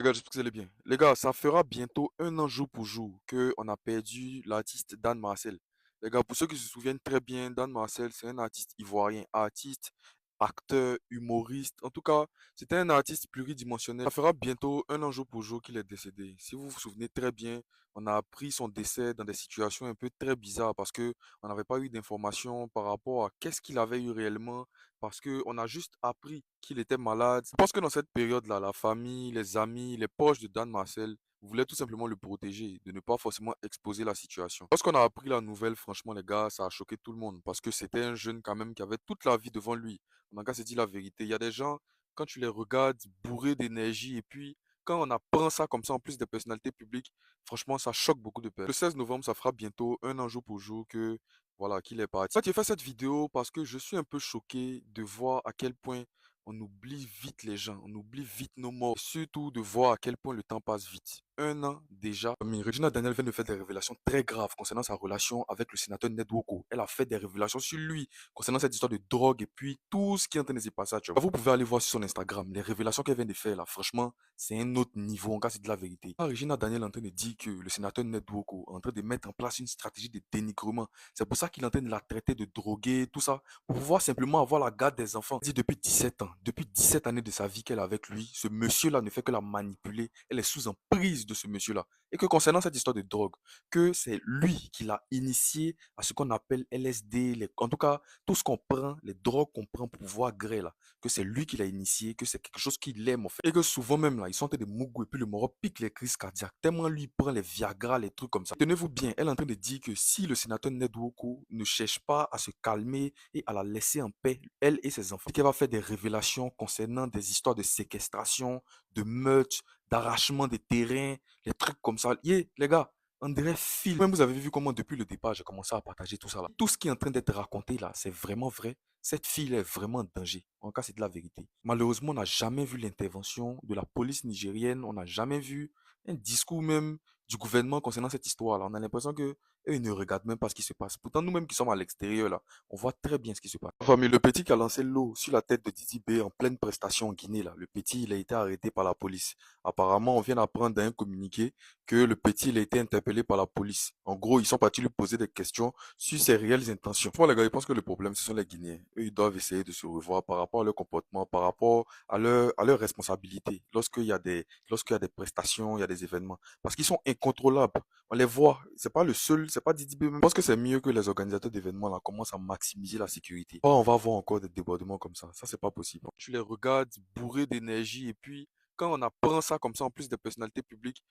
Les gars, j'espère que vous allez bien. Les gars, ça fera bientôt un an jour pour jour que on a perdu l'artiste Dan Marcel. Les gars, pour ceux qui se souviennent très bien, Dan Marcel, c'est un artiste ivoirien, artiste, acteur, humoriste. En tout cas, c'était un artiste pluridimensionnel. Ça fera bientôt un an jour pour jour qu'il est décédé. Si vous vous souvenez très bien, on a appris son décès dans des situations un peu très bizarres parce que on n'avait pas eu d'informations par rapport à qu'est-ce qu'il avait eu réellement parce que on a juste appris qu'il était malade. Je pense que dans cette période-là, la famille, les amis, les proches de Dan Marcel voulaient tout simplement le protéger, de ne pas forcément exposer la situation. Lorsqu'on a appris la nouvelle, franchement, les gars, ça a choqué tout le monde parce que c'était un jeune quand même qui avait toute la vie devant lui. On a qu'à se dire la vérité. Il y a des gens, quand tu les regardes, bourrés d'énergie et puis quand on apprend ça comme ça, en plus des personnalités publiques, franchement, ça choque beaucoup de personnes. Le 16 novembre, ça fera bientôt un an jour pour jour que voilà, qu'il est parti. En fait, j'ai fait cette vidéo parce que je suis un peu choqué de voir à quel point on oublie vite les gens, on oublie vite nos morts, et surtout de voir à quel point le temps passe vite. Un an déjà. Regina Daniel vient de faire des révélations très graves concernant sa relation avec le sénateur Ned Nwoko. Elle a fait des révélations sur lui concernant cette histoire de drogue et puis tout ce qui est en train de se passer actuellement. Vous pouvez aller voir sur son Instagram les révélations qu'elle vient de faire là. Franchement, c'est un autre niveau. En cas, c'est de la vérité. Regina Daniel est en train de dire que le sénateur Ned Nwoko est en train de mettre en place une stratégie de dénigrement. C'est pour ça qu'il est en train de la traiter de droguée, tout ça pour pouvoir simplement avoir la garde des enfants. Elle dit depuis 17 ans, depuis 17 années de sa vie qu'elle a avec lui, ce monsieur-là ne fait que la manipuler. Elle est sous emprise de ce monsieur-là. Et que concernant cette histoire de drogue, que c'est lui qui l'a initié à ce qu'on appelle LSD, en tout cas, tout ce qu'on prend, les drogues qu'on prend pour pouvoir gré là, que c'est lui qui l'a initié, que c'est quelque chose qu'il aime en fait. Et que souvent même là, ils sont en train de mougou et puis le moro pique les crises cardiaques. Tellement lui prend les Viagra, les trucs comme ça. Tenez-vous bien, elle est en train de dire que si le sénateur Ned Nwoko ne cherche pas à se calmer et à la laisser en paix, elle et ses enfants, qu'elle va faire des révélations concernant des histoires de séquestration, de meurtre, d'arrachement des terrains, les trucs comme ça. Les gars, on dirait film. Même vous avez vu comment depuis le départ, j'ai commencé à partager tout ça là. Tout ce qui est en train d'être raconté là, c'est vraiment vrai. Cette fille est vraiment en danger. En tout cas, c'est de la vérité. Malheureusement, on n'a jamais vu l'intervention de la police nigérienne. On n'a jamais vu un discours même du gouvernement concernant cette histoire-là. On a l'impression que eux, ils ne regardent même pas ce qui se passe. Pourtant, nous-mêmes qui sommes à l'extérieur, là, on voit très bien ce qui se passe. Famille, le petit qui a lancé l'eau sur la tête de Didi B en pleine prestation en Guinée, là. Le petit, il a été arrêté par la police. Apparemment, on vient d'apprendre dans un communiqué que le petit, il a été interpellé par la police. En gros, ils sont partis lui poser des questions sur ses réelles intentions. Moi, les gars, je pense que le problème, ce sont les Guinéens. Eux, ils doivent essayer de se revoir par rapport à leur comportement, par rapport à leur responsabilité. Lorsqu'il y a des prestations, il y a des événements. Parce qu'ils sont incontrôlables. On les voit. C'est pas le seul, c'est pas Didi B. Je pense que c'est mieux que les organisateurs d'événements, là, commencent à maximiser la sécurité. Oh, on va voir encore des débordements comme ça. Ça, c'est pas possible. Tu les regardes bourrés d'énergie et puis, quand on apprend ça comme ça, en plus des personnalités publiques,